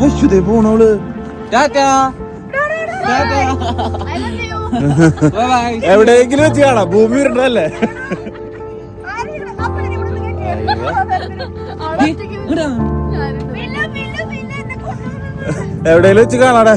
അശ്വതേ പോണോള്. എവിടെയെങ്കിലും വെച്ച് കാണാം. ഭൂമി ഉണ്ടല്ലേ? എവിടെയെങ്കിലും വെച്ച് കാണാടാ.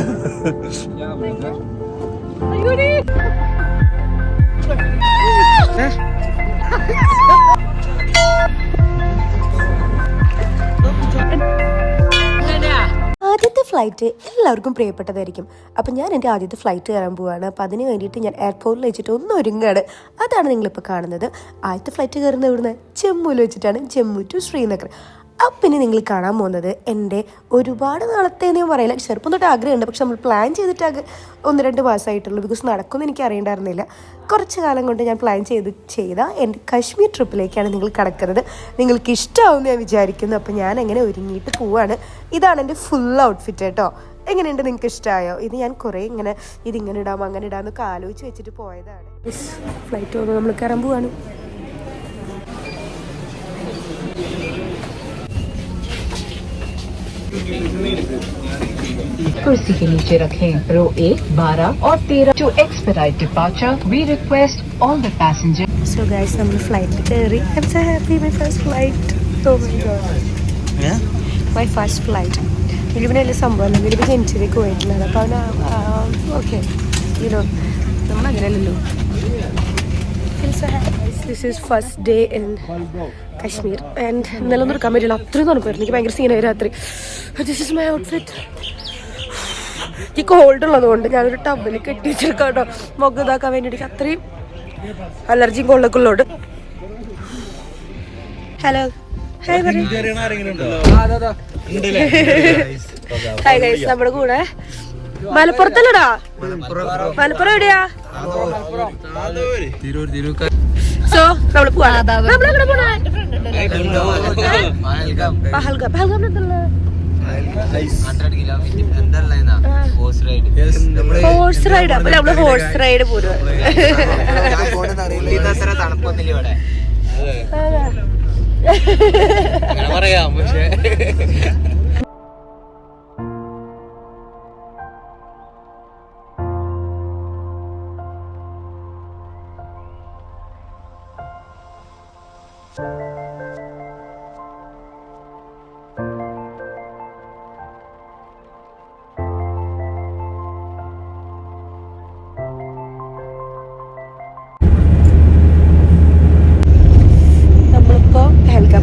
ആദ്യത്തെ ഫ്ലൈറ്റ് എല്ലാവർക്കും പ്രിയപ്പെട്ടതായിരിക്കും. അപ്പം ഞാൻ എൻ്റെ ആദ്യത്തെ ഫ്ലൈറ്റ് കയറാൻ പോവുകയാണ്. അപ്പം അതിന് വേണ്ടിയിട്ട് ഞാൻ എയർപോർട്ടിൽ വെച്ചിട്ട് ഒന്ന് ഒരുങ്ങാണ്. അതാണ് നിങ്ങളിപ്പോൾ കാണുന്നത്. ആദ്യത്തെ ഫ്ലൈറ്റ് കയറുന്നത് ഇവിടുന്ന് ജമ്മുവിൽ വെച്ചിട്ടാണ്, ജമ്മു ടു ശ്രീനഗർ. അപ്പം ഇനി നിങ്ങൾ കാണാൻ പോകുന്നത് എൻ്റെ ഒരുപാട് നാളത്തേന്ന് ഞാൻ പറയില്ല, ചെറുപ്പം തൊട്ട് ആഗ്രഹമുണ്ട്. പക്ഷെ നമ്മൾ പ്ലാൻ ചെയ്തിട്ട് 1-2 മാസമായിട്ടുള്ളൂ. ബിക്കോസ് നടക്കുമെന്ന് എനിക്ക് അറിയണ്ടായിരുന്നില്ല. കുറച്ച് കാലം കൊണ്ട് ഞാൻ പ്ലാൻ ചെയ്ത എൻ്റെ കാശ്മീർ ട്രിപ്പിലേക്കാണ് നിങ്ങൾ കടക്കുന്നത്. നിങ്ങൾക്ക് ഇഷ്ടമാവുമെന്ന് ഞാൻ വിചാരിക്കുന്നു. അപ്പം ഞാൻ എങ്ങനെ ഒരുങ്ങിയിട്ട് പോവാണ്. ഇതാണ് എൻ്റെ ഫുൾ ഔട്ട്ഫിറ്റ് കേട്ടോ. എങ്ങനെയുണ്ട്, നിങ്ങൾക്ക് ഇഷ്ടമായോ? ഇത് ഞാൻ കുറേ ഇതിങ്ങനെ ഇടാം അങ്ങനെ ഇടാമെന്നൊക്കെ ആലോചിച്ച് വെച്ചിട്ട് പോയതാണ്. ഫ്ലൈറ്റ് പോകുമ്പോൾ നമ്മൾ കയറാൻ പോവാണ്. कुर्सी के नीचे रखें रो 1, 12 और 13 to expedite departure. We request all the passengers. So guys, നമ്മൾ ഫ്ലൈറ്റിൽ കയറി. I'm so happy, my first flight. Oh my god. Yeah? My first flight. ഇതിന് വലിയ സംഭവമല്ല. ഇതിലിപ്പോൾ ജനിച്ചതിലേക്ക് പോയിട്ടുള്ളത്. അപ്പോൾ okay നമ്മളങ്ങനെയല്ലല്ലോ. This is first day in Kashmir and ഇന്നലെ ഒന്നും എടുക്കാൻ പറ്റില്ല. അത്രയും തണുപ്പായിരുന്നു. എനിക്ക് ഭയങ്കര സീനായി രാത്രി. This is my outfit. ഈ കോൾഡ് ഉള്ളതുകൊണ്ട് ഞാനൊരു ടവ്വിൽ കെട്ടി വെച്ചെടുക്കാം കേട്ടോ, മുഖം ഇതാക്കാൻ വേണ്ടിയിട്ട്. അത്രയും അലർജിയും കോൾഡൊക്കെ ഉള്ളതുകൊണ്ട്. ഹലോ ഹായ് പറ. ഹായ് ഗൈസ്, നമ്മുടെ കൂടെ മലപ്പുറത്തല്ലടാ. മലപ്പുറം എവിടെയാ? സോ നമ്മള് പോവാ. നമ്മളെവിടെ പോണേ? പഹൽഗാം. പഹൽഗാം എന്തല്ലേ? Horse ride. അപ്പൊ നമ്മള് ഹോഴ്സ് റൈഡ് പോരുക. പറയാം പക്ഷേ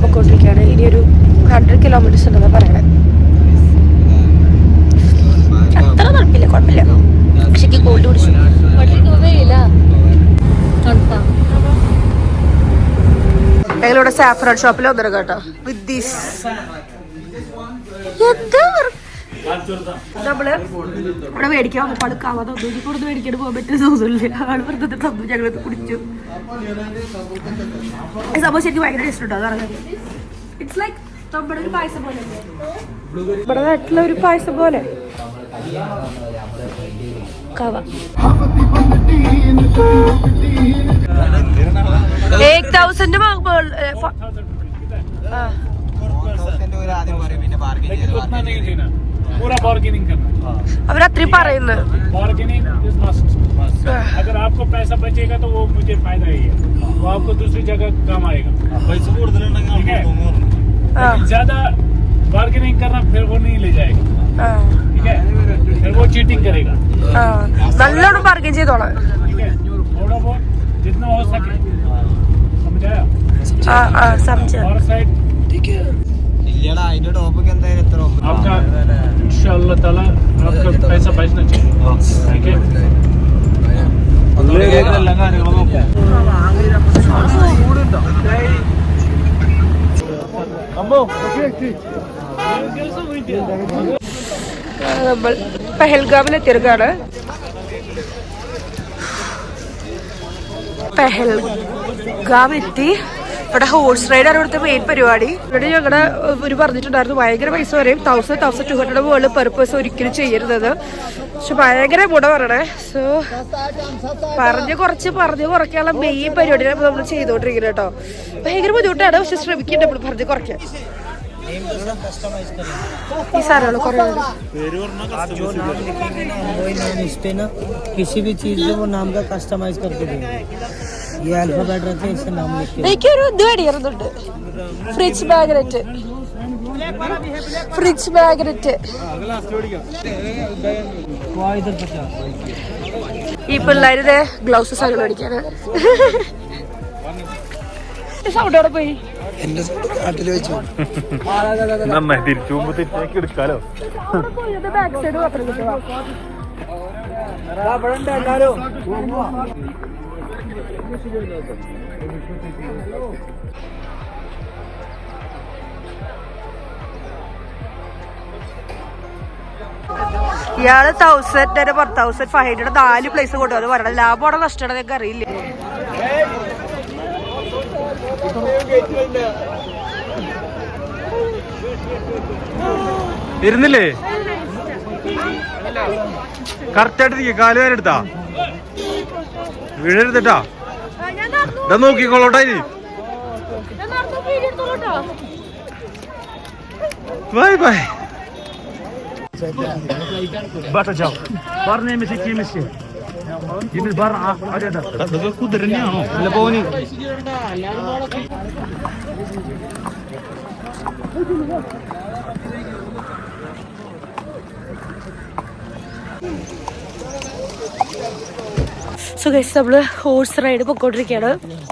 പൊക്കോണ്ടിരിക്കുകയാണ്. ഇനി ഒരു 100 കിലോമീറ്റേഴ്സ് ഉണ്ടെന്നാ പറയണേ. അത്ര തണുപ്പില്ല, കുഴപ്പമില്ല. പക്ഷെ കോൾഡ് കുടിച്ചു. ഞങ്ങളിവിടെ സാഫ്രോൺ ഷോപ്പിൽ വന്നിട്ട് കേട്ടോ. വിത്ത് ദീസ് നമ്മള് ഇവിടെ മേടിക്കാൻ വന്നപ്പോൾ ആവാതെ കൊടുത്ത് മേടിക്കാൻ പോകാൻ പറ്റുന്ന തോന്നില്ല. ആള് വെറുതെ തന്നു, ഞങ്ങളത് കുടിച്ചു. സംഭവം ശരിക്കും ഭയങ്കര ടേസ്റ്റ് ഉണ്ടോ അതറിയാം. ഇറ്റ്സ് ലൈക്ക് നമ്മുടെ ഒരു പായസം പോലെ, നമ്മുടെ നാട്ടിലെ ഒരു പായസം പോലെ. കവ 1000 അവർ അത്രയും പറയുന്നത്. अगर आपको पैसा बचेगा तो वो मुझे फायदा ही है, वो आपको दूसरी जगह काम आएगा. ज्यादा बार्गेनिंग करना फिर वो नहीं ले जाएगा. ठीक है, फिर वो चीटिंग करेगा. നല്ലോണം ബാർഗൈൻ ചെയ്തോളാം. ठीक है, थोड़ा बहुत जितना हो सके. समझाया? समझा. और साइड ठीक है. आपका इंशाअल्लाह ताला आपका पैसा बचना चाहिए. ठीक है. നമ്മൾ പെഹൽഗാമിലെത്തിയിരിക്കുകയാണ്. പെഹൽഗാമെത്തി. ഇവിടെ ഹോഴ്സ് റൈഡാണ് ഇവിടുത്തെ മെയിൻ പരിപാടി. ഇവിടെ ഞങ്ങളുടെ ഒരു പറഞ്ഞിട്ടുണ്ടായിരുന്നു ഭയങ്കര പൈസ വരെയും 1200 മുകളിൽ പെർ പേഴ്സൺ ഒരിക്കലും ചെയ്യരുന്നത്. പക്ഷെ ഭയങ്കര ഗുണം പറയണേ. സോ പറഞ്ഞു കുറയ്ക്കാനുള്ള മെയിൻ പരിപാടിയാണ് നമ്മൾ ചെയ്തോണ്ടിരിക്കുന്നത് കേട്ടോ. ഭയങ്കര ബുദ്ധിമുട്ടാണ്, പക്ഷെ ശ്രമിക്കണ്ട നമ്മൾ പറഞ്ഞു കുറയ്ക്കാൻ. ഈ സാധനമാണ് കുറേ आप जो नाम लिखेंगे ना हम वही नाम इस पे ना किसी भी चीज में वो नाम का कस्टमाइज करके देंगे ये अल्फाबेट रखे इससे नाम लिख के എനിക്കൊരു ഇത് മേടിക്കുന്നുണ്ട് ഫ്രിഡ്ജ് മാഗ്നറ്റ് ഈ പിള്ളേരുടെ ഗ്ലൗസസ് ആണ് മേടിക്കാന് സൗണ്ട് അവിടെ പോയി നന്നായി തിരിച്ചു പോകുമ്പോ തെറ്റാക്കി എടുക്കാലോ. ബാക്ക് സൈഡ് മാത്രം കിട്ടുക. ഇയാള് 1000 1500 4 പ്ലേസ് കൊണ്ടുവന്ന് പറയണ ലാഭമാണ് നഷ്ടമാണ് നിങ്ങൾക്ക് അറിയില്ല. ഇരുന്നില്ലേ കറക്റ്റായിട്ട് കാല് വരെ എടുത്താ വീഴരുതട്ടാ നോക്കിക്കോളോട്ടാ ഇനി. Bye bye. കുതിര തന്നെയാണോ അല്ല പോനി? സോ ഗൈസ് നമ്മള് ഹോഴ്സ് റൈഡ് പൊക്കോണ്ടിരിക്കുകയാണ്.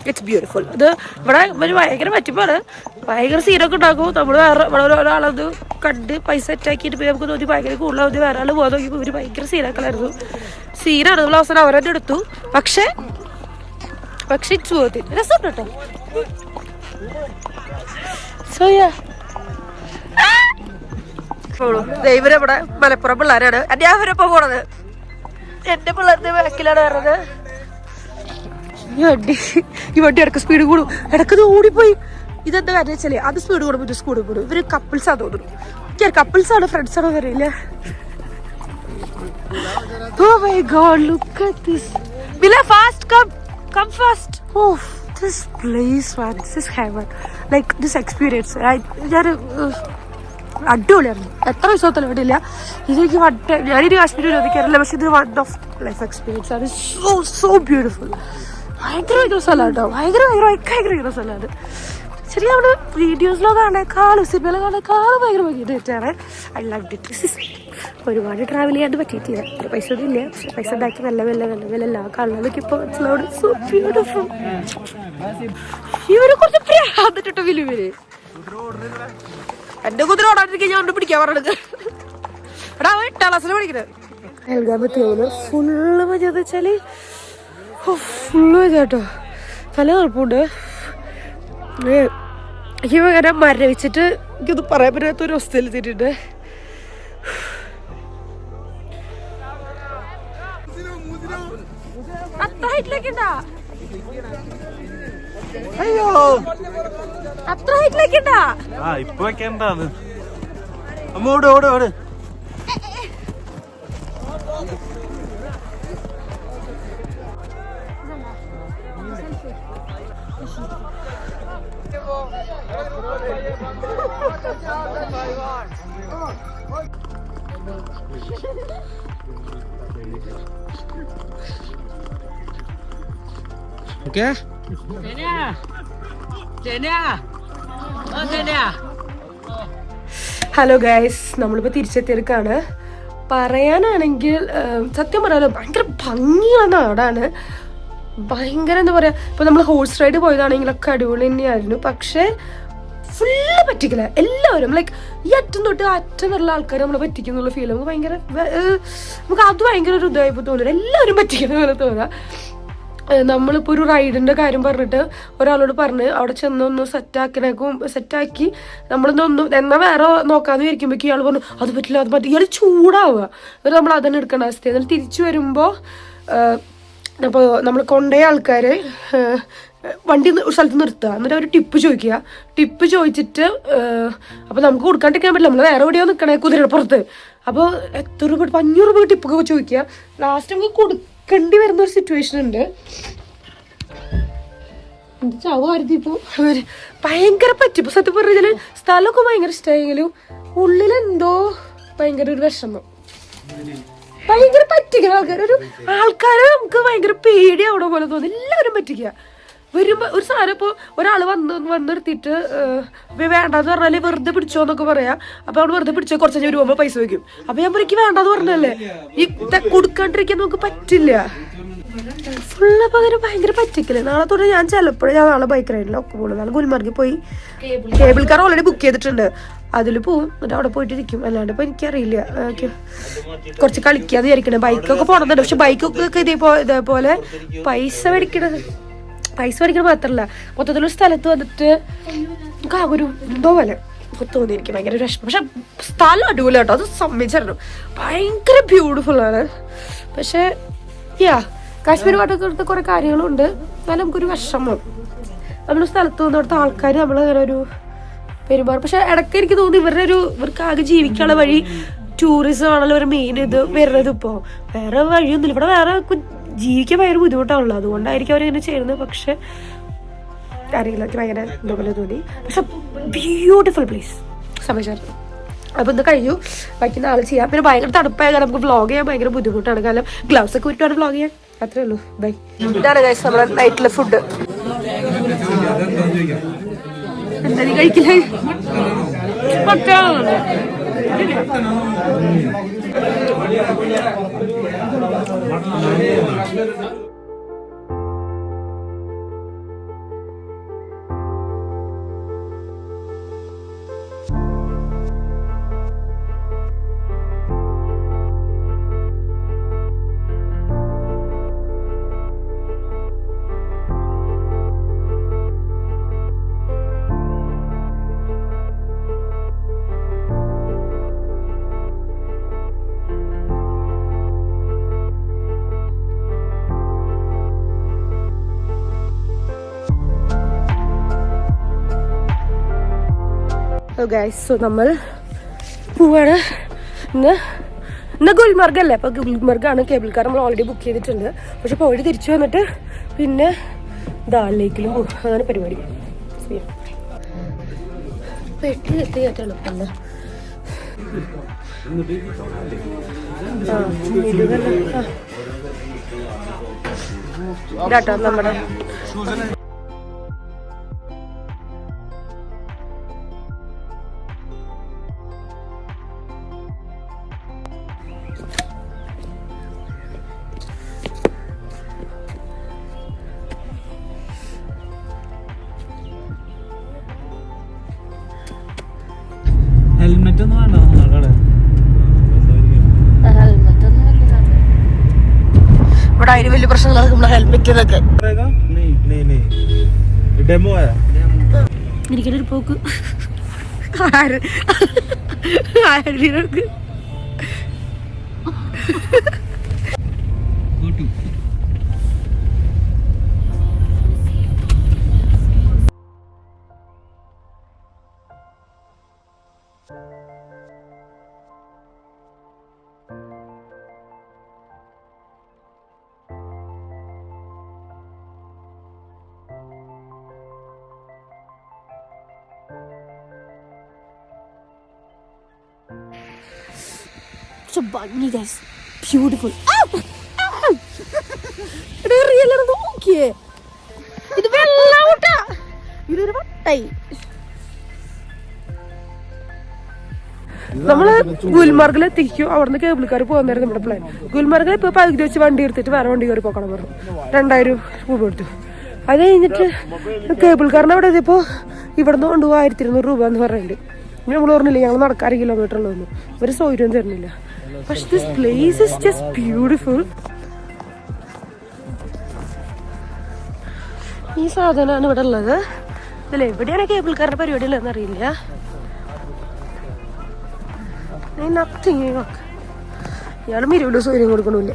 It's beautiful. ഇത് ഇവിടെ ഒരു ഭയങ്കര പറ്റിപ്പാണ്, ഭയങ്കര സീനൊക്കെ ഉണ്ടാക്കും. നമ്മൾ വേറെ ഒരാളത് കണ്ട് പൈസ സെറ്റാക്കിയിട്ട് പോയി നമുക്ക് തോന്നി ഭയങ്കര കൂടുതൽ വേറെ ആൾ പോകാൻ നോക്കിയപ്പോൾ ഇവർ ഭയങ്കര സീനാക്കളായിരുന്നു. സീനാണ് നമ്മൾ അവസാനം അവരെന്നെ എടുത്തു. പക്ഷെ ഇറ്റ്സ് വർത്ത് ഇറ്റ്. രസമുണ്ട് കേട്ടോ. സോ ഇവരവിടെ മലപ്പുറം പിള്ളേരാണ്. ഞാൻ അവരൊപ്പം പോണത് എന്റെ പിള്ളേരുടെ ബാക്കിലാണ് പറഞ്ഞത്. ഈ വണ്ടി ഇടക്ക് സ്പീഡ് കൂടും, ഇടക്കത് ഓടിപ്പോയി. ഇതെന്താ കാര്യം വെച്ചാല് അത് സ്പീഡ് കൂടും, ഇത് സ്പീഡ് കൂടും. ഇവര് കപ്പിൾസാ തോന്നുന്നു. കപ്പിൾസ് ആണ് ഫ്രണ്ട്സ് ആണോ അറിയില്ല. Oh my God, look at this. Bila, fast, come fast. Oh, this place, man, this is heaven. Like this experience. അടിപൊളിയായിരുന്നു. എത്ര ദിവസത്തിൽ വിടില്ല. ഇതെനിക്ക് ഞാനൊരു കാശ്മീർ ചോദിക്കാറില്ല, പക്ഷെ ഇത് വൺ ഓഫ് ലൈഫ് എക്സ്പീരിയൻസ് ആണ്. So beautiful. ഭയങ്കര സ്ഥലമാണ് കേട്ടോ. ഭയങ്കര സ്ഥലമാണ്. ശരി, നമ്മുടെ വീഡിയോസിലോ കാണേക്കാളും സിനിമയിലോ കാണേക്കാളും ഭയങ്കര ഭംഗിയാണ്. I love it. ഒരുപാട് ട്രാവൽ ചെയ്യാണ്ട് പറ്റിയിട്ടില്ല. പൈസ ഒന്നും ഇല്ല, പക്ഷെ പൈസ ഉണ്ടാക്കി നല്ല എല്ലാ കാണുന്നതൊക്കെ ഇപ്പോൾ മനസ്സിലോട്. So beautiful. ഇവര് കുറച്ച് പ്രാന്തിട്ടോ വിലുവില്. എന്റെ കുതിര ഓടാണ്ടിരിക്കാൻ ഞാൻ കൊണ്ട് പിടിക്കാൻ പറഞ്ഞത്. എടാ 8ാം ക്ലാസ്സിൽ പഠിക്കുന്നത്. നൽകാൻ പറ്റുമോ? ഫുള്ള് മതി. എന്ന് വെച്ചാല് ഫുള്ള് മതി കേട്ടോ. നല്ല കുഴപ്പമുണ്ട്. എനിക്ക് ഇങ്ങനെ മരവിച്ചിട്ട് എനിക്കൊന്നും പറയാൻ പറ്റാത്തൊരു അവസ്ഥയിൽ എത്തിയിട്ടുണ്ട്. അത്ര ഹൈറ്റിലേക്കുണ്ടാ? അയ്യോ, അത്ര ഹൈറ്റിലേക്കുണ്ടാ? ഇപ്പൊ വെക്കേണ്ടത്. ഓട് ഓട് ഓട്. ഓക്കേ. ഹലോ ഗൈസ്, നമ്മളിപ്പോൾ തിരിച്ചെത്തിയെടുക്കാണ്. പറയാനാണെങ്കിൽ സത്യം പറയാലോ ഭയങ്കര ഭംഗിയുള്ള നാടാണ്. ഭയങ്കര എന്താ പറയുക, ഇപ്പോൾ നമ്മൾ ഹോഴ്സ് റൈഡ് പോയതാണെങ്കിലൊക്കെ അടിപൊളി തന്നെയായിരുന്നു. പക്ഷേ ഫുള്ള് പറ്റിക്കില്ല. എല്ലാവരും ലൈക്ക് ഈ അറ്റം തൊട്ട് അറ്റം വരെയുള്ള ആൾക്കാർ നമ്മളെ പറ്റിക്കുന്നുള്ള ഫീൽ നമുക്ക് ഭയങ്കര അത് ഭയങ്കര ഒരു ഇതായിപ്പോൾ തോന്നുന്നു. എല്ലാവരും പറ്റിക്കുന്ന പോലെ തോന്നുക. നമ്മളിപ്പോൾ ഒരു റൈഡിൻ്റെ കാര്യം പറഞ്ഞിട്ട് ഒരാളോട് പറഞ്ഞ് അവിടെ ചെന്നൊന്ന് സെറ്റാക്കി നമ്മളൊന്നും എന്നാൽ വേറെ നോക്കാതെ ഇരിക്കുമ്പോഴേക്കും ഇയാൾ പറഞ്ഞു അത് പറ്റില്ല. ഇയാൾ ചൂടാവുക. എന്നിട്ട് നമ്മൾ അതന്നെ എടുക്കേണ്ട അവസ്ഥ. എന്നിട്ട് തിരിച്ചു വരുമ്പോൾ അപ്പോൾ നമ്മൾ കൊണ്ടുപോയ ആൾക്കാർ വണ്ടി ഒരു സ്ഥലത്ത് നിർത്തുക. എന്നിട്ട് അവർ ടിപ്പ് ചോദിച്ചിട്ട് അപ്പോൾ നമുക്ക് കൊടുക്കാണ്ടിരിക്കാൻ പറ്റില്ല. നമ്മൾ വേറെ എവിടെയോ നിൽക്കണേ കുതിരയുടെ പുറത്ത്. അപ്പോൾ എത്ര രൂപ 500 രൂപ ടിപ്പൊക്കെ ചോദിക്കുക. ലാസ്റ്റ് നമുക്ക് കൊടുക്കേണ്ടി വരുന്ന ഒരു സിറ്റുവേഷൻ ഉണ്ട്. എന്ത് ചാവായിരുന്നിപ്പോ ഭയങ്കര പറ്റിപ്പോ. സത്യം പറഞ്ഞാല് സ്ഥലമൊക്കെ ഭയങ്കര ഇഷ്ടമായെങ്കിലും ഉള്ളിലെന്തോ ഭയങ്കര ഒരു വിഷമം. ഭയങ്കര പറ്റിക്കുന്ന ആൾക്കാരെ നമുക്ക് ഭയങ്കര പേടിയാവണ പോലെ തോന്നി. എല്ലാവരും പറ്റിക്കുക. വരുമ്പോ ഒരു സാധനം ഇപ്പൊ ഒരാള് വന്നെടുത്തിട്ട് വേണ്ടാന്ന് പറഞ്ഞാല് വെറുതെ പിടിച്ചോന്നൊക്കെ പറയാം. അപ്പൊ അവിടെ വെറുതെ പിടിച്ചോ കുറച്ച് കഴിഞ്ഞ് വരുമ്പോ പൈസ വെക്കും. അപ്പൊ ഞാൻ എനിക്ക് വേണ്ടാന്ന് പറഞ്ഞല്ലേ, ഈ കൊടുക്കാണ്ടിരിക്കാൻ നമുക്ക് പറ്റില്ല. ഫുള്ളപ്പോ അങ്ങനെ ഭയങ്കര പറ്റിക്കല്. നാളെ തൊട്ട് ഞാൻ ചിലപ്പോഴും നാളെ ബൈക്ക് റൈഡിലൊക്കെ പോകും. നാളെ ഗുൽമാർഗിൽ പോയി കേബിൾ കാർ ഓൾറെഡി ബുക്ക് ചെയ്തിട്ടുണ്ട്. അതിൽ പോവും. എന്നിട്ട് അവിടെ പോയിട്ട് ഇരിക്കും. അല്ലാണ്ട് ഇപ്പൊ എനിക്കറിയില്ല. കുറച്ച് കളിക്കാന്ന് വിചാരിക്കണേ. ബൈക്കൊക്കെ പോണതുണ്ട്. പക്ഷെ ബൈക്കൊക്കെ ഇതേപോലെ പൈസ മേടിക്കണ മാത്രല്ല, മൊത്തത്തിലൊരു സ്ഥലത്ത് വന്നിട്ട് നമുക്ക് ആ ഒരു എന്തോ പോലെ തോന്നിയിരിക്കും. ഭയങ്കര വിഷമം. പക്ഷെ സ്ഥലം അടിപൊളി കേട്ടോ, അത് സമ്മതിച്ചിരുന്നു. ഭയങ്കര ബ്യൂട്ടിഫുൾ ആണ്. പക്ഷെ കാശ്മീർ പാട്ടൊക്കെ എടുത്ത കുറെ കാര്യങ്ങളുണ്ട്. എന്നാലും നമുക്കൊരു വിഷമം. നമ്മളൊരു സ്ഥലത്ത് വന്ന് അവിടുത്തെ ആൾക്കാർ നമ്മളങ്ങനെ ഒരു പെരുമാറും. പക്ഷെ ഇടയ്ക്ക് എനിക്ക് തോന്നി ഇവർക്ക് ആകെ ജീവിക്കാനുള്ള വഴി ടൂറിസം ആണല്ലോ ഒരു മെയിൻ ഇത് വരുന്നത്. ഇപ്പോൾ വേറെ വഴിയൊന്നുമില്ല. ഇവിടെ വേറെ ജീവിക്കാൻ ഭയങ്കര ബുദ്ധിമുട്ടാണല്ലോ. അതുകൊണ്ടായിരിക്കും അവരിങ്ങനെ ചെയ്യുന്നത്. പക്ഷെ അറിയില്ല, എനിക്ക് ഭയങ്കര എന്തോ പോലെ തോന്നി. പക്ഷെ ബ്യൂട്ടിഫുൾ പ്ലേസ് സമ്മതിച്ചായിരുന്നു. അപ്പോൾ ഇന്ന് കഴിഞ്ഞു. ബാക്കി നാളെ ചെയ്യാം. പിന്നെ ഭയങ്കര തണുപ്പായ കാരണം നമുക്ക് വ്ളോഗ് ചെയ്യാൻ ഭയങ്കര ബുദ്ധിമുട്ടാണ്. കാരണം ഗ്ലൗസ് ഒക്കെ വിട്ടാണ് വ്ളോഗ് ചെയ്യാൻ. അത്രേ ഉള്ളൂ. ബൈ. ഇതാണ് ഗൈസ് നമ്മുടെ നൈറ്റിലെ ഫുഡ്. എന്താ നീ കഴിക്കില്ലേ? സോ നമ്മൾ പോവാണ്. ഇന്ന് ഗുൽമർഗ് അല്ലേ. അപ്പോൾ ഗുൽമർഗാണ് കേബിൾ കാർ നമ്മൾ ഓൾറെഡി ബുക്ക് ചെയ്തിട്ടുണ്ട്. പക്ഷെ പോയിട്ട് തിരിച്ചു വന്നിട്ട് പിന്നെ ദാൽ ലേക്കിലും പോകും. അതാണ് പരിപാടി. പെട്ടി എത്തിയായിട്ടുള്ളൂ. ഇതാട്ടോ നമ്മുടെ ഹെൽമെറ്റ് ഒന്നും വേണ്ട. ഇവിടെ അതിന് വലിയ പ്രശ്നങ്ങളാണ് നമ്മളെ ഹെൽമെറ്റിനൊക്കെ. എനിക്കൊരു പോക്ക് ആരൊക്കെ ഭംഗി ഗൈസ്. ബ്യൂട്ടിഫുൾ. നോക്കിയേ, ഇത് വെള്ളാവൂട്ടാ. ഇതൊരു വട്ടായി. നമ്മള് ഗുൽമർഗിലെത്തിക്കും. അവിടുന്ന് കേബിൾ കാർ പോകാൻ നേരം നമ്മുടെ പ്ലാൻ. ഗുൽമർഗിൽ ഇപ്പൊ പകുതി വെച്ച് വണ്ടി എടുത്തിട്ട് വേറെ വണ്ടി കയറി പോക്കണം പറഞ്ഞു. 2000 രൂപ കൊടുത്തു. അത് കഴിഞ്ഞിട്ട് കേബിൾ കാറിന് അവിടെ എത്തിയപ്പോ ഇവിടുന്ന് കൊണ്ടുപോകാൻ 1200 രൂപ എന്ന് പറയുന്നുണ്ട്. നമ്മൾ പറഞ്ഞില്ല ഞങ്ങൾ നടക്കാൻ 6 കിലോമീറ്റർ ഉള്ളൂ. ഒരു സൗകര്യം തരുന്നില്ല. പക്ഷെ this place is just beautiful. ഈ സാധനമാണ് ഇവിടെ ഉള്ളത്. ഇതിൽ എവിടെയാണ് കേബിൾ കാറിന്റെ പരിപാടി ഉള്ളതെന്ന് അറിയില്ല. ഞാനും 20 സൗകര്യം കൊടുക്കണില്ല.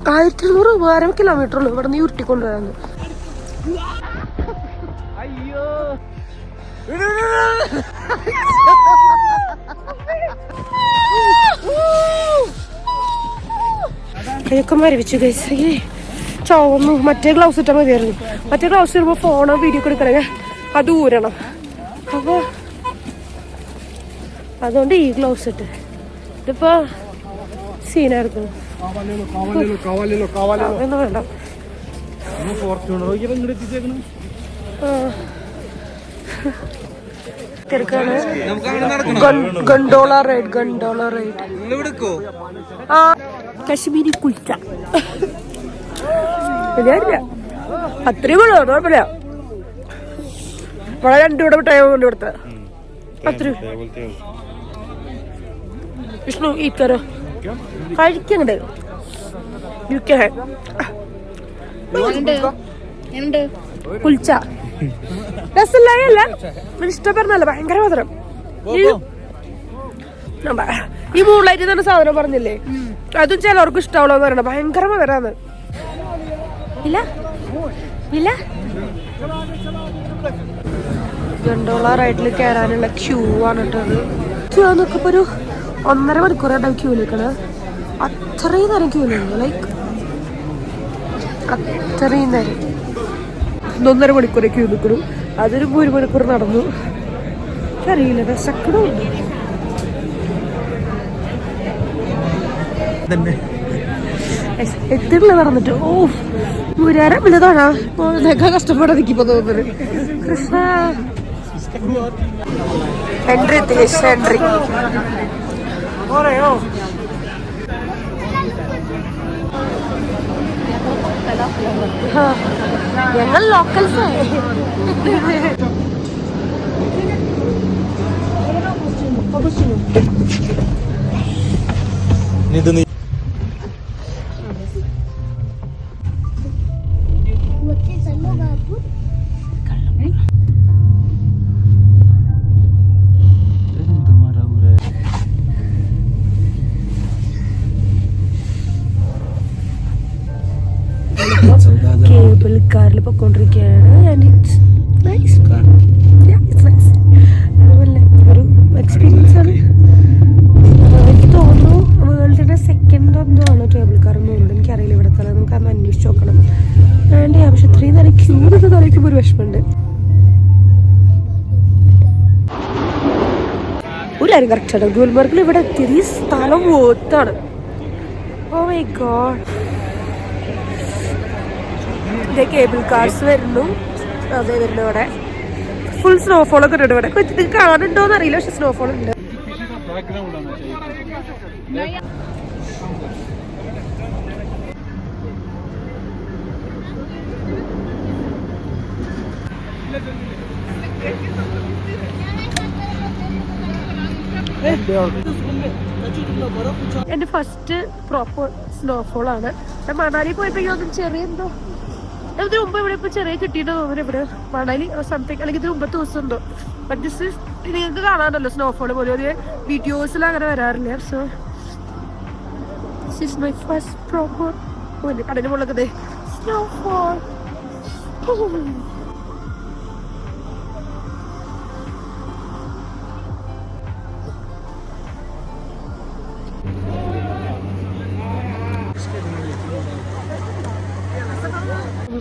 1200 രൂപ 1/2 കിലോമീറ്റർ ഉള്ളൂ. ഇവിടെ നിന്ന് ഉരുട്ടിക്കൊണ്ടുവരാന്ന്. കൈയൊക്കെ മരവിച്ചു. ചുവന്നു. മറ്റേ ഗ്ലൗസ് ഇട്ടാൽ മതിയായിരുന്നു. മറ്റേ ഗ്ലൗസ് ഇടുമ്പോൾ ഫോണോ വീഡിയോ ഒക്കെ എടുക്കണമെങ്കിൽ അത് ഊരണം. അപ്പോൾ അതുകൊണ്ട് ഈ ഗ്ലൗസ് ഇട്ട് ഇതിപ്പോൾ സീനായിരുന്നു. ഒന്നും വേണ്ട. Gondola ride. ആ കശ്മീരി കുൽച്ച ശരിയായില്ല. അത്രയും വേണോ? കുഴപ്പമില്ല. വളരെ 2 കൂടെ മിഠായി കൊണ്ട് കൊടുത്ത അത്രയും. വിഷ്ണു ഈത്തരോ കഴിക്കണ്ടേ? കുൽച്ച രസമില്ല, ഇഷ്ടപ്പെടുന്നല്ല. ഭയങ്കര മധുരം. ഈ മൂളായിട്ട് തന്നെ സാധനം പറഞ്ഞില്ലേ, അതും ചിലവർക്കും ഇഷ്ടമുള്ളതെന്ന് പറയണ. ഭയങ്കര മധുരാണ്. ഇല്ല ഇല്ല. ഗണ്ടോള റൈഡിൽ കയറാനുള്ള ക്യൂ ആണ് കേട്ടത്. ക്യൂ നോക്കിയപ്പോ ഒരു 1.5 മണിക്കൂറായിട്ടാണ് ക്യൂ നിൽക്കണത്. അത്രയും നേരം ക്യൂ നിൽക്കുന്നു. ലൈക്ക് അത്രയും നേരം 1.5 മണിക്കൂർ ക്യൂ നിൽക്കുന്നു. അതൊരു 1 മണിക്കൂർ നടന്നു. അറിയില്ല, വിശക്കണമുണ്ട്. എത്തില്ല നടന്നിട്ട്. ഓ മുരാരം വലുതാണോ? കഷ്ടപ്പെടാൻ നിൽക്കിപ്പോ തോന്നുന്നത്. കൃഷ്ണ എൻട്രി എത്തി. എൻട്രി ഞങ്ങൾ ലോക്കൽസ്. കേബിൾ കാറിൽ പൊക്കോണ്ടിരിക്കുകയാണ്. അതുപോലെ ഒരു എക്സ്പീരിയൻസ് ആണ്. എനിക്ക് തോന്നുന്നു വേൾഡിന്റെ 2nd എന്തോ ആണ് കേബിൾ കാർ എന്ന് തോന്നുന്നു. എനിക്കറിയില്ല ഇവിടെ തന്നെ. നമുക്ക് അന്ന് അന്വേഷിച്ച് നോക്കണം. വേണ്ടേ? പക്ഷെ ഇത്രയും നേരം ക്യൂ നിന്ന് കളിക്കുമ്പോൾ ഒരു വിഷമമുണ്ട്. ഒരു കാര്യം കറക്റ്റാണ്, ഗുൽമർഗിൽ ഇവിടെ എത്തിയത് ഈ സ്ഥലം വോത്താണ്. Oh my god. ഇതേ കേബിൾ കാർസ് വരുന്നു. അതേ വരുന്നു. ഇവിടെ ഫുൾ സ്നോഫോൾ ഒക്കെ ഉണ്ട്. ഇവിടെ ഇത് കാണുന്നുണ്ടോന്ന് അറിയില്ല, പക്ഷെ സ്നോഫോൾ ഉണ്ട്. എന്റെ ഫസ്റ്റ് പ്രോപ്പർ സ്നോഫോൾ ആണ്. മണാലി പോയപ്പോ ചെറിയ എന്തോ ഇതിന് മുമ്പ് ഇവിടെ ഇപ്പൊ ചെറിയ കിട്ടിയിട്ട് തോന്നുന്നു. ഇവിടെ മണാലി സംതിങ് അല്ലെങ്കിൽ ഇതിന് മുമ്പത്തെ ദിവസം ഉണ്ടോ. ബട്ട് ദിസ് ഇസ് നിങ്ങൾക്ക് കാണാനല്ലോ സ്നോഫോൾ പോലെ. ഒരു വീഡിയോസിൽ അങ്ങനെ വരാറില്ല. So this is my first proper കടലിന് മുകളിലൊക്കെ സ്നോഫോൾ.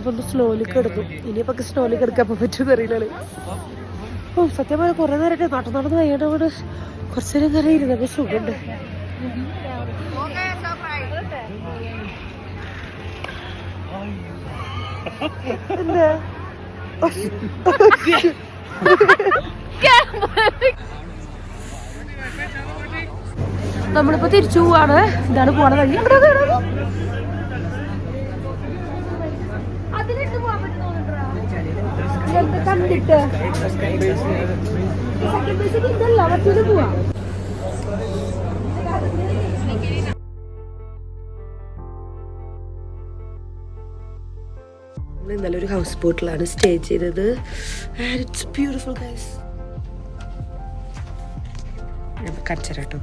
ഒന്ന് സ്ലോലി കിടന്നു. ഇനിയിപ്പോ സ്ലോലി കിടക്കാൻ പറ്റുമെന്ന് അറിയില്ല. ഓ സത്യം പറഞ്ഞാൽ കുറെ നേരമായിട്ട് നടന്ന് വൈകിട്ട് അവിടെ കുറച്ചു നേരം നേരം ഇരുന്നപ്പോ സുഖമുണ്ട്. എന്താ നമ്മളിപ്പോ തിരിച്ചു പോവാണ്. ഇതാണ് പോണ വഴി. കണ്ടിട്ട് ഇതല്ല മറ്റൊരു പോവാ. ഇന്നലെ ഒരു ഹൗസ് ബോട്ടിലാണ് സ്റ്റേ ചെയ്തത്. And it's beautiful guys. ഞാൻ കാണിച്ചു തരാം കേട്ടോ.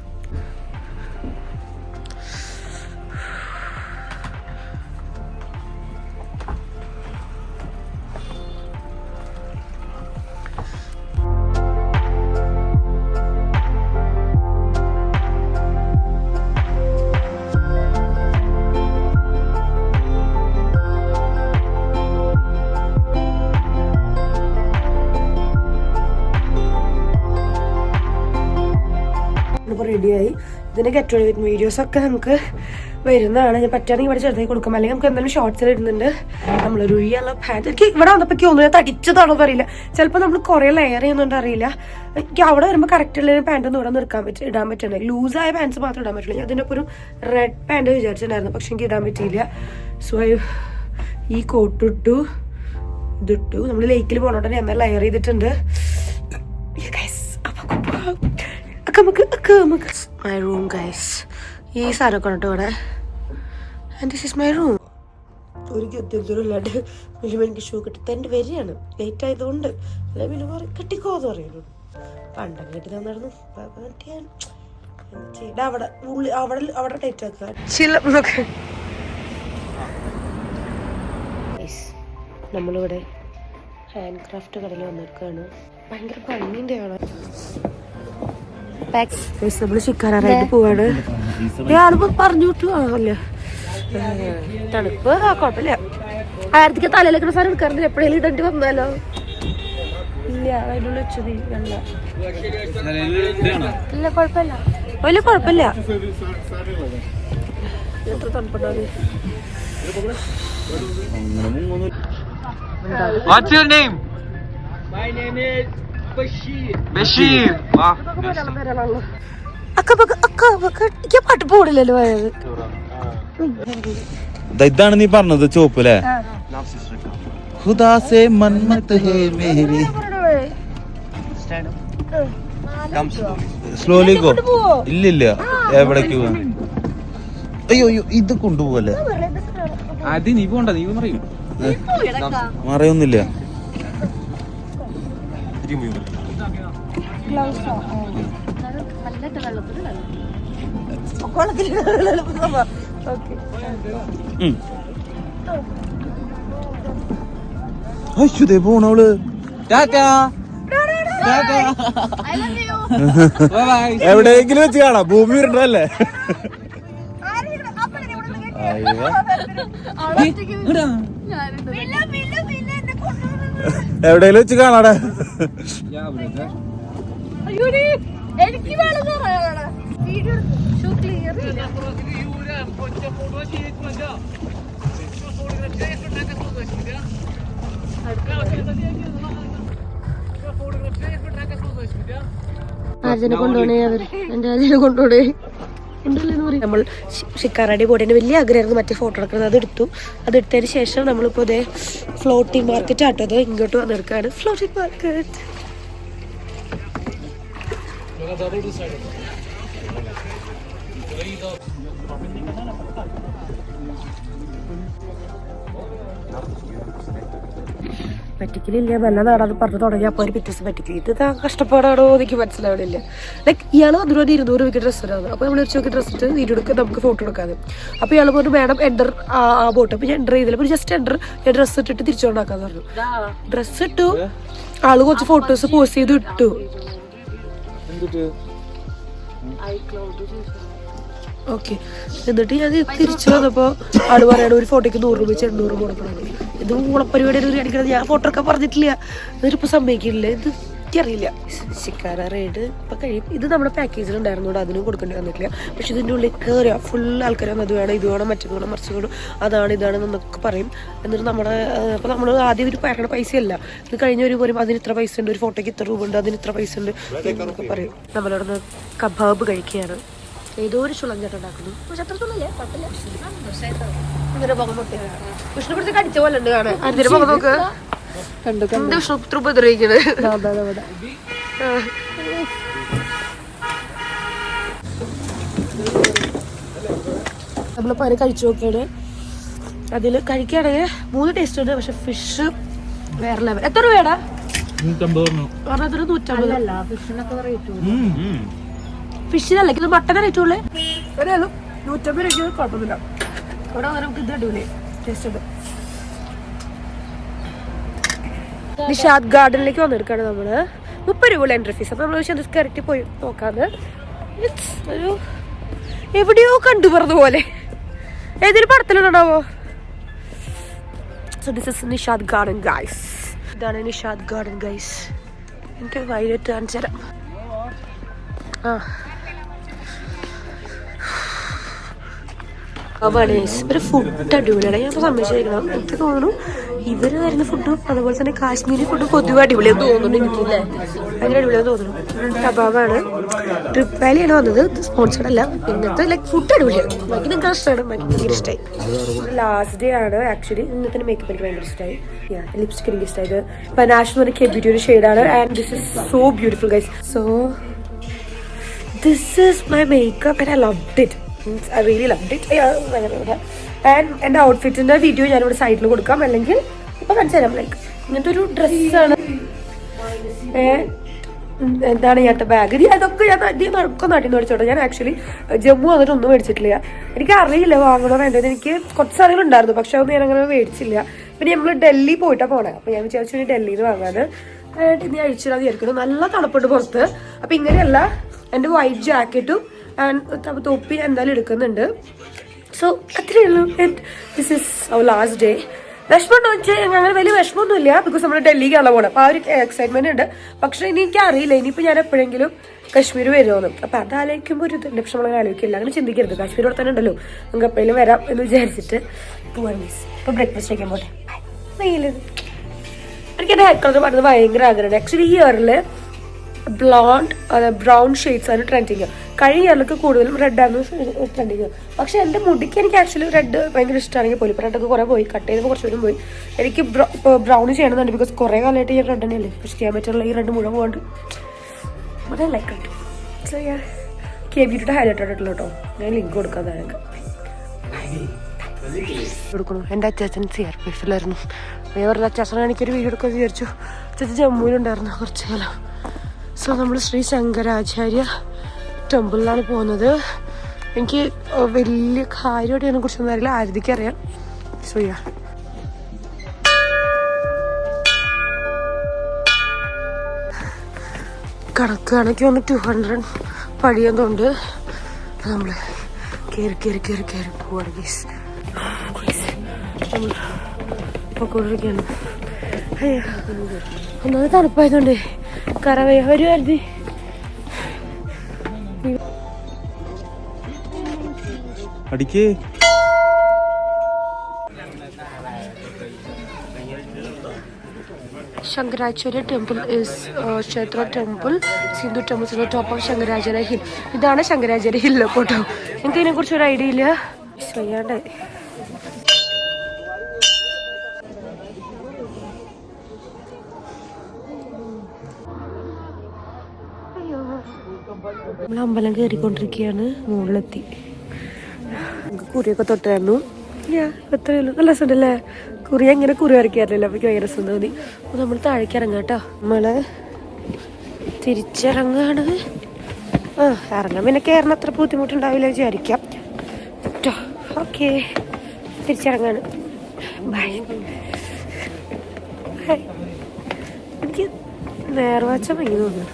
ഇപ്പോൾ റെഡിയായി. ഇതിൻ്റെ ഗെറ്റ് റെഡി വിത്ത് വീഡിയോസൊക്കെ നമുക്ക് വരുന്നതാണ്. ഞാൻ പറ്റുകയാണെങ്കിൽ ഇവിടെ ചെറുതായി കൊടുക്കാം, അല്ലെങ്കിൽ നമുക്ക് എന്തായാലും ഷോർട്സിൽ ഇടുന്നുണ്ട്. നമ്മളൊരു യെല്ലോ പാൻറ് എനിക്ക് ഇവിടെ വന്നപ്പോൾ തോന്നുന്നു ഞാൻ തടിച്ചതാണോ അറിയില്ല. ചിലപ്പോൾ നമ്മൾ കുറേ ലെയർ ചെയ്യുന്നുണ്ട് അറിയില്ല. എനിക്ക് അവിടെ വരുമ്പോൾ കറക്റ്റുള്ള പാൻറ്റൊന്നും ഇവിടെ ഇടാൻ പറ്റണ്ടേ. ലൂസായ പാൻറ്റ്സ് മാത്രം ഇടാൻ പറ്റില്ല. അതിൻ്റെ ഒപ്പം ഒരു റെഡ് പാൻറ് വിചാരിച്ചിട്ടുണ്ടായിരുന്നു, പക്ഷെ എനിക്ക് ഇടാൻ പറ്റിയില്ല. സോ ഈ കോട്ട് ഇട്ടു, ഇതിട്ടു. നമ്മൾ ലേക്കിൽ പോകണോട്ടെ ഞാൻ ലെയർ ചെയ്തിട്ടുണ്ട്. മൈ റൂം ഗൈസ്, ഈ സാധനമൊക്കെ കേട്ടോ ഇവിടെ. And this is my room. ഒരു ഗദ്യം ഇല്ലാണ്ട് മിലുമ എനിക്ക് ഷൂ കിട്ടി എൻ്റെ വരികയാണ് ലേറ്റ് ആയതുകൊണ്ട്. അല്ലെ മിലുമ കെട്ടിക്കോ എന്ന് പറയുന്നു. പണ്ടൊക്കെ കെട്ടി തന്നിരുന്നു. അവിടെ ഉള്ളി അവിടെ ടൈറ്റ് ആക്കുക. നമ്മളിവിടെ ഹാൻഡ് ക്രാഫ്റ്റ് കടയിൽ വന്നിരിക്കുകയാണ്. ഭയങ്കര ഭംഗിൻ്റെ ആണ്. നമ്മൾ ശിക്കാറായിട്ട് പോവാണ്. ആളിപ്പോ പറഞ്ഞു വിട്ടു ആണല്ലേ. തണുപ്പ് കുഴപ്പമില്ല. ആയിരത്തിക്ക് തലയിലേക്കുള്ള സാധനം എടുക്കാറുണ്ട്. എപ്പോഴേലും ഇടേണ്ടി വന്നാലോ? ഇല്ല, അതിനുള്ള വെച്ചത് ഇല്ല, കുഴപ്പമില്ല, വലിയ കുഴപ്പമില്ല. എത്ര തണുപ്പുണ്ടാവും. What's your name? My name is Bashir. പാട്ട് പോടില്ലല്ലോ പോയത്. ഇതാണ് നീ പറഞ്ഞത് ചോപ്പ് അല്ലേ? ഖുദാസേ മന്മത്ത് ഹേ മേരി. Slowly go. ഇല്ലില്ല, എവിടേക്ക് പോവാ? അയ്യോ ഇത് കൊണ്ടുപോവല്ലേ? അത് നീ പോണ്ട, നീ പറയൂ. മറയൊന്നുമില്ല. അയ്യോ പോണവള്. എവിടെയെങ്കിലും വെച്ച് കാണാം. ഭൂമി ഉണ്ടല്ലേ? എവിടെയെങ്കിലും വെച്ച് കാണാടെ. ആർജനെ കൊണ്ടുപോണേ, അവർ എൻ്റെ ആർജനെ കൊണ്ടുപോണേ. നമ്മൾ ഷിക്കാറാടി പോയിട്ട് വലിയ ആഗ്രഹമായിരുന്നു മറ്റേ ഫോട്ടോ എടുക്കുന്നത്. അതെടുത്തതിന് ശേഷം നമ്മളിപ്പോൾ ഇതേ ഫ്ലോട്ടിംഗ് മാർക്കറ്റ് ആട്ടത് ഇങ്ങോട്ട് വന്നെടുക്കുകയാണ്. ഫ്ലോട്ടിംഗ് മാർക്കറ്റ് പറ്റിക്കലില്ല, നല്ലതാണെന്ന് പറഞ്ഞു തുടങ്ങി. അപ്പോൾ ഒരു പിറ്റേഴ്സ് പറ്റിക്കില്ല. ഇത് കഷ്ടപ്പാടാണോ എനിക്ക് മനസ്സിലാവണില്ല. ലൈക്ക് ഇയാൾ വന്നിട്ട് 200 രൂപയ്ക്ക് ഡ്രസ്സ് ഇടാണ്. അപ്പോൾ നമ്മൾ വെച്ച് നോക്കി ഡ്രസ്സ് ഇട്ട് വീഡിയോ എടുക്കുക, നമുക്ക് ഫോട്ടോ എടുക്കാതെ. അപ്പോൾ ഇയാൾ പറഞ്ഞു മാഡം എൻ്റർ ആ ബോട്ട്. അപ്പോൾ ഞാൻ എൻ്റർ ചെയ്തില്ല. അപ്പോൾ ജസ്റ്റ് എൻ്റർ, ഞാൻ ഡ്രസ്സ് ഇട്ടിട്ട് തിരിച്ചുകൊണ്ടാക്കാന്ന് പറഞ്ഞു. ഡ്രസ്സ് ഇട്ടു, ആള് കുറച്ച് ഫോട്ടോസ് പോസ്റ്റ് ചെയ്ത് ഇട്ടു. ഓക്കെ, എന്നിട്ട് ഞാൻ തിരിച്ചു വന്നപ്പോൾ ആള് പറയണ ഒരു ഫോട്ടോയ്ക്ക് 100 രൂപ 800 രൂപ കൊടുക്കണം. ഇത് ഊളപ്പരിപാടി ഒരു അടിക്കണത്. ഞാൻ ഫോട്ടോ ഒക്കെ പറഞ്ഞിട്ടില്ല, എന്നിട്ടിപ്പോൾ സമ്മതിക്കില്ല. ഇത് എനിക്കറിയില്ല. ശിക്കാര റൈഡ് ഇപ്പം കഴിയും. ഇത് നമ്മുടെ പാക്കേജിലുണ്ടായിരുന്നോണ്ട് അതിനും കൊടുക്കേണ്ടി വന്നിട്ടില്ല. പക്ഷെ ഇതിൻ്റെ ഉള്ളിൽ കയറുക ഫുൾ ആൾക്കാർ വന്നത് വേണം, ഇത് വേണം, മറ്റു വേണം, മറിച്ച് വേണം, അതാണ് ഇതാണെന്നൊക്കെ പറയും. എന്നിട്ട് നമ്മുടെ അപ്പോൾ നമ്മൾ ആദ്യം ഒരു പാക്കയുടെ പൈസയല്ല, ഇത് കഴിഞ്ഞ പോലും അതിന് ഇത്ര പൈസ ഉണ്ട്, ഒരു ഫോട്ടോയ്ക്ക് ഇത്ര രൂപ ഉണ്ട്, അതിന് ഇത്ര പൈസ ഉണ്ട് എന്നൊക്കെ പറയും. നമ്മളവിടെ നിന്ന് കബാബ് കഴിക്കുകയാണ്. ഏതോ ഒരു ചുളഞ്ചട്ട ഉണ്ടാക്കുന്നു. പക്ഷെ അത്ര ചുള്ളല്ലേ, കുഴപ്പമില്ല. ഇങ്ങനെ മുഖം പൊട്ടി വിഷ്ണു പിടിച്ച് കടിച്ച പോലെ ഉണ്ട് കാണാൻ. അതിന്റെ മുഖം നോക്ക്, വിഷ്ണു ഇത്ര ഉപദ്രവിക്കണേ. നമ്മളിപ്പോൾ അതിന് കഴിച്ചു നോക്കിയാണ്. അതിൽ കഴിക്കുകയാണെങ്കിൽ 3 ടേസ്റ്റ് ഉണ്ട്. പക്ഷെ ഫിഷ് വേറെ ലെവൽ. എത്ര രൂപയാടാ? 150. ഫിഷിനല്ല, ഇത് മട്ടനെ റേറ്റ് ഉള്ളേ. ഒരാളും 150 രൂപയ്ക്ക് കുഴപ്പമില്ല. ഇവിടെ നമുക്ക് ഇത് അടിപൊളി ടേസ്റ്റ് ഉണ്ട്. നിഷാദ് ഗാർഡനിലേക്ക് വന്നെടുക്കാണ് നമ്മള്. 30 രൂപ എൻട്രി ഫീസ്. അപ്പൊ നമ്മൾ അത് കയറ്റി പോയി നോക്കാന്ന്. ഒരു എവിടെയോ കണ്ടു പറഞ്ഞ പോലെ ഏതൊരു പടത്തിലുണ്ടാവോ. So this is Nishad garden guys. ഇതാണ് നിഷാദ് ഗാർഡൻ ഗൈസ്. എനിക്ക് വൈകിട്ട് കാണിച്ചു തരാം. ആ ഒരു ഫുഡ് അടിപൊളിയാണ്. ഞാൻ ഇപ്പോൾ സമ്മതിച്ചിരിക്കണം. എനിക്ക് തോന്നുന്നു ഇവർ തരുന്ന ഫുഡും അതുപോലെ തന്നെ കാശ്മീരി ഫുഡും പൊതുവെ അടിപൊളിയാന്ന് തോന്നുന്നു. എനിക്കില്ലേ ഭയങ്കര അടിപൊളിയാന്ന് തോന്നുന്നു. കബാബാണ്. ട്രിപ്പ് വാലിയാണ് വന്നത്, സ്പോൺസർഡ് അല്ല. ഇന്നത്തെ ലൈക്ക് ഫുഡ് അടിപൊളിയാണ്. ബാക്കി നിങ്ങൾക്ക് ഇഷ്ടമാണ്, ബാക്കി ഭയങ്കര ഇഷ്ടമായി. ലാസ്റ്റ് ഡേ ആണ് ആക്ച്വലി. ഇന്നത്തെ മേക്കപ്പ് എനിക്ക് ഭയങ്കര ഇഷ്ടമായി. ലിപ്സ്റ്റിക് എനിക്ക് ഇഷ്ടമായത് പനാഷ് എന്ന് പറഞ്ഞ കെബിറ്റി ഒരു ഷെയ്ഡാണ്. And this is so beautiful guys. So this is my makeup and I loved it. I really loved it. And എൻ്റെ ഔട്ട്ഫിറ്റിൻ്റെ വീഡിയോ ഞാനിവിടെ സൈഡിൽ കൊടുക്കാം, അല്ലെങ്കിൽ ഇപ്പം കാണിച്ചു തരാം. ലൈക്ക് ഇങ്ങനത്തെ ഒരു ഡ്രസ്സാണ്. എന്താണ് ഞാൻ ബാഗ്, അതൊക്കെ ഞാൻ നടക്കും നാട്ടിൽ നിന്ന് മേടിച്ചോട്ടെ. ഞാൻ ആക്ച്വലി ജമ്മു വന്നിട്ട് ഒന്നും മേടിച്ചിട്ടില്ല. എനിക്ക് അറിയില്ല വാങ്ങണോ വേണ്ടത്. എനിക്ക് കുറച്ച് സാധനങ്ങളുണ്ടായിരുന്നു, പക്ഷെ അതൊന്നും ഞാൻ അങ്ങനെ മേടിച്ചില്ല. പിന്നെ നമ്മൾ ഡൽഹി പോയിട്ടാണ് പോണേ. അപ്പോൾ ഞാൻ വിചാരിച്ചു ഡൽഹിയിൽ നിന്ന് വാങ്ങാൻ. ഇനി അഴിച്ചിടാൻ വിചാരിക്കുന്നു. നല്ല തണുപ്പുണ്ട് പുറത്ത്. അപ്പം ഇങ്ങനെയല്ല, എൻ്റെ വൈറ്റ് ജാക്കറ്റും ആൻഡ് തൊപ്പി എന്തായാലും എടുക്കുന്നുണ്ട്. സോ അത്രയേ ഉള്ളൂ. This is our last day. വിഷമം ഉണ്ടോ വെച്ചാൽ അങ്ങനെ വലിയ വിഷമമൊന്നുമില്ല, ബിക്കോസ് നമ്മൾ ഡൽഹിക്കാണല്ലോ പോകണം. അപ്പോൾ ആ ഒരു എക്സൈറ്റ്മെന്റ് ഉണ്ട്. പക്ഷെ ഇനി എനിക്ക് അറിയില്ല ഇനിയിപ്പോൾ ഞാൻ എപ്പോഴെങ്കിലും കശ്മീർ വരുമെന്ന്. അപ്പോൾ അത് ആലോചിക്കുമ്പോൾ ഒരു ഇതുണ്ട്. പക്ഷെ നമ്മളങ്ങനെ ആലോചിക്കില്ല, അങ്ങനെ ചിന്തിക്കരുത്. കാശ്മീർ ഇവിടെ തന്നെ ഉണ്ടല്ലോ, നമുക്ക് എപ്പോഴും വരാം എന്ന് വിചാരിച്ചിട്ട് പോവാൻ. മീൻസ് ഇപ്പോൾ ബ്രേക്ക്ഫാസ്റ്റ് കഴിക്കാൻ പോട്ടെ. വെയിലത് എനിക്ക് എൻ്റെ ഹെയർ കളർ പറഞ്ഞത് ഭയങ്കര ആഗ്രഹമുണ്ട്. ആക്ച്വലി ഈ ഇയറിൽ ബ്ലോണ്ട് ബ്രൗൺ ഷെയ്ഡ്സ് ആണ് ട്രെൻഡിങ്. കഴിഞ്ഞ ഇയറിലൊക്കെ കൂടുതലും റെഡ് ആയിരുന്നു ട്രെൻഡിങ്. പക്ഷെ എൻ്റെ മുടിക്ക് എനിക്ക് ആക്ച്വലി റെഡ് ഭയങ്കര ഇഷ്ടമാണെങ്കിൽ പോലും ഇപ്പോൾ റെഡൊക്കെ കുറേ പോയി, കട്ട് ചെയ്തപ്പോൾ കുറച്ച് പേരും പോയി. എനിക്ക് ഇപ്പോൾ ബ്രൗൺ ചെയ്യണമെന്നുണ്ട്, ബിക്കോസ് കുറേ കാലമായിട്ട് ഞാൻ റെഡ് തന്നെയല്ലേ. പക്ഷെ ചെയ്യാൻ പറ്റുള്ള ഈ റെഡ് മുഴുവൻ പോകണ്ട്. അത് ലൈക്ക് റെഡ്. സോ ഞാൻ കെബിറ്റിയുടെ ഹൈലൈറ്റ് ആയിട്ടുള്ള കേട്ടോ. ഞാൻ ലിങ്ക് കൊടുക്കാം. അതൊക്കെ കൊടുക്കണം. എൻ്റെ അച്ചാച്ചൻ CRPF-ലായിരുന്നു. ഞാൻ പറഞ്ഞ അച്ചാച്ചനെ എനിക്കൊരു വീഡിയോ എടുക്കാൻ വിചാരിച്ചു. അച്ചാച്ചൻ ജമ്മുവിലുണ്ടായിരുന്നു കുറച്ച് കാലം. സോ നമ്മൾ ശ്രീ ശങ്കരാചാര്യ ടെമ്പിളിലാണ് പോകുന്നത്. എനിക്ക് വലിയ കാര്യമായിട്ട് അതിനെ കുറിച്ചൊന്നും അറിയില്ല, ആരതിക്ക് അറിയാം. സോ കണക്കാണെങ്കിൽ ഒന്ന് 200 പടിയെന്നുണ്ട്. നമ്മൾ കയറി പോവാണ് ഗീസ്. നമ്മൾ പൊക്കോണ്ടിരിക്കുകയാണ്. അയ്യോ ഒന്നാമത് തണുപ്പായതുകൊണ്ട് കറവയ വരുമായിരുന്നു. അടിക്കേ ശങ്കരാചാര്യ ടെമ്പിൾ ഇസ് ക്ഷേത്ര temple, Sindhu temples in the top of Shankaracharya hill. ഇതാണ് ശങ്കരാചാര്യ ഹില്ല് കേട്ടോ. എനിക്ക് ഇതിനെ കുറിച്ച് ഒരു ഐഡിയ ഇല്ല. ചെയ്യാണ്ട് നമ്മൾ അമ്പലം കയറിക്കൊണ്ടിരിക്കുകയാണ്. മുകളിലെത്തി. നമുക്ക് കുറിയൊക്കെ തൊട്ടായിരുന്നു. എത്രയേ ഉള്ളൂ. നല്ല രസമുണ്ടല്ലേ കുറി. എങ്ങനെ കുറി വരയ്ക്കാറില്ല. അപ്പോൾ ഭയങ്കര രസം തോന്നി. അപ്പോൾ നമ്മൾ താഴേക്ക് ഇറങ്ങാം കേട്ടോ. നമ്മൾ തിരിച്ചിറങ്ങാണ്. ഇറങ്ങാൻ പിന്നെ കയറുന്ന അത്ര ബുദ്ധിമുട്ടുണ്ടാവില്ല വിചാരിക്കാം കേട്ടോ. ഓക്കെ തിരിച്ചിറങ്ങാണ്. ബൈ. എനിക്ക് നേർവാച്ച ഭയങ്കര തോന്നുന്നു.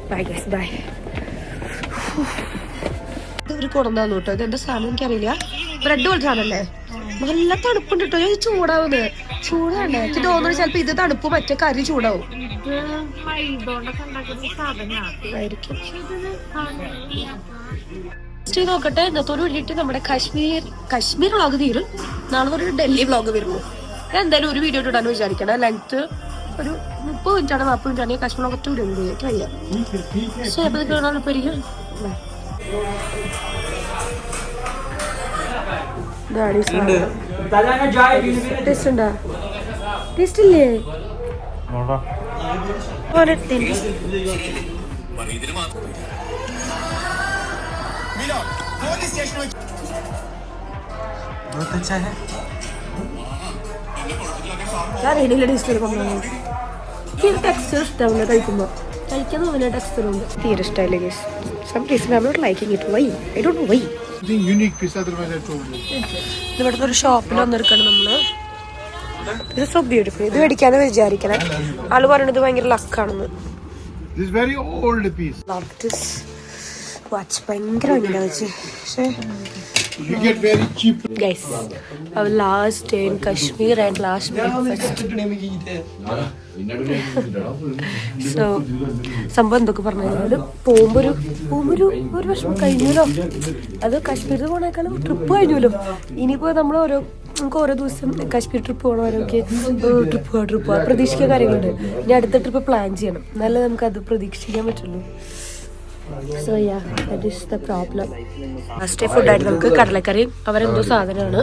Bye guys bye. ഇതൊരു കൊടുന്നാന്ന് കേട്ടോ. ഇതെന്റെ സാധനം എനിക്കറിയില്ല. ബ്രെഡ് പോലത്തെ സാധനല്ലേ. നല്ല തണുപ്പുണ്ട് കേട്ടോ. ഞാൻ ചൂടാവുന്നത് ചൂടാണ്. എനിക്ക് തോന്നുന്നു ചിലപ്പോ ഇത് തണുപ്പ് മറ്റേ കറി ചൂടാവും ആയിരിക്കും. നോക്കട്ടെ. ഇന്നത്തോട് വേണ്ടിയിട്ട് നമ്മുടെ കശ്മീർ വ്ളോഗ് തീരും. നാളെ ഒരു ഡൽഹി വ്ളോഗ് വരുന്നു. ഞാൻ എന്തായാലും ഒരു വീഡിയോ ഇടാന്ന് വിചാരിക്കണം. ലെങ്ത് ഒരു 30 മിനിറ്റാണ് 40 മിനിറ്റാണ്. കശ്മീർ ഒറ്റ വീഡിയോ എനിക്ക് വയ്യ. സോ എപ്പോൾ ഇപ്പോൾ ഇരിക്കും. ടേസ്റ്റ് ഉണ്ടോ? ടേസ്റ്റ് ഇല്ലേ? ടെക്സ്ചർ ഇഷ്ടമാവില്ല കഴിക്കുമ്പോൾ. കഴിക്കാൻ തോന്നുന്ന ടെക്സ്ചറുണ്ട്. തീരെ ഇഷ്ടമല്ലേ guys. Some reason I am not liking it. Why? I don't know why. ഇവിടുത്തെ ഒരു ഷോപ്പിൽ വന്നിരിക്കണം നമ്മള്. ഇത് സോ ബ്യൂട്ടിഫുൾ. ഇത് മേടിക്കാന്ന് വിചാരിക്കണേ. ആള് പറയണത് ഭയങ്കര ലക്കാണെന്ന്. വാച്ച് ഭയങ്കര ഭംഗിയില്ല വെച്ച്. പക്ഷേ You get very cheap. Guys, our last day in Kashmir and last breakfast. So, സംഭവം എന്തൊക്കെ പറഞ്ഞാൽ പോകുമ്പോൾ ഒരു വർഷം കഴിഞ്ഞല്ലോ. അത് കാശ്മീരിൽ പോണേക്കാളും ട്രിപ്പ് കഴിഞ്ഞല്ലോ. ഇനിയിപ്പോൾ നമുക്ക് ഓരോ ദിവസം കാശ്മീർ ട്രിപ്പ് പോകണവരൊക്കെ ട്രിപ്പ് പോവാ പ്രതീക്ഷിക്കാൻ കാര്യങ്ങളുണ്ട്. ഇനി അടുത്ത ട്രിപ്പ് പ്ലാൻ ചെയ്യണം, എന്നാലേ നമുക്കത് പ്രതീക്ഷിക്കാൻ പറ്റുള്ളൂ. So yeah, that is the problem. First day ഫുഡായിട്ട് നമുക്ക് കടലക്കറിയും അവരെന്തോ സാധനമാണ്.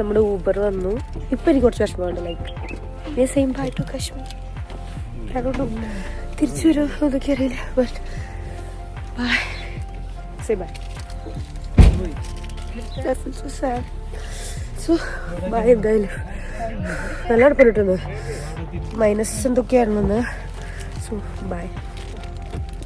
നമ്മുടെ ഊബർ വന്നു. ഇപ്പം എനിക്ക് കുറച്ച് വിഷമമുണ്ട്. Like same bye to Kashmir. തിരിച്ചു വരുമോ അതൊക്കെ അറിയില്ല. But bye, say bye. So bye. എന്തായാലും നല്ല അടുപ്പിട്ടുണ്ട്. മൈനസ് എന്തൊക്കെയായിരുന്നു. So by.